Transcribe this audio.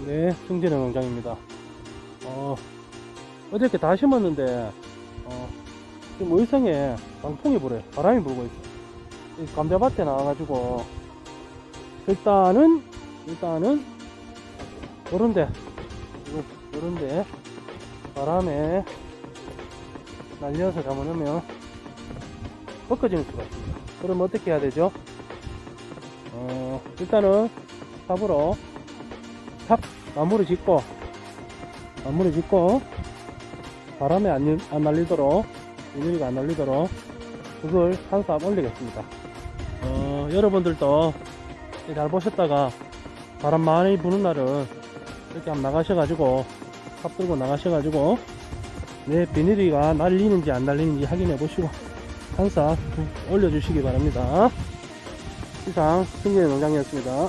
네, 승진의 농장입니다. 어저께 다 심었는데, 지금 의성에 강풍이 불어요. 바람이 불고 있어. 이 감자밭에 나와가지고, 일단은, 요런데, 바람에 날려서 잡아놓으면 벗겨질 수가 있습니다. 그럼 어떻게 해야 되죠? 일단은, 삽으로, 나무를 짓고, 바람에 안 날리도록, 비닐이 안 날리도록, 그걸 한 삽 올리겠습니다. 여러분들도 잘 보셨다가, 바람 많이 부는 날은 이렇게 한번 나가셔가지고, 삽 들고 나가셔가지고, 내 비닐이가 날리는지 안 날리는지 확인해 보시고, 한 삽 올려주시기 바랍니다. 이상, 승진의 농장이었습니다.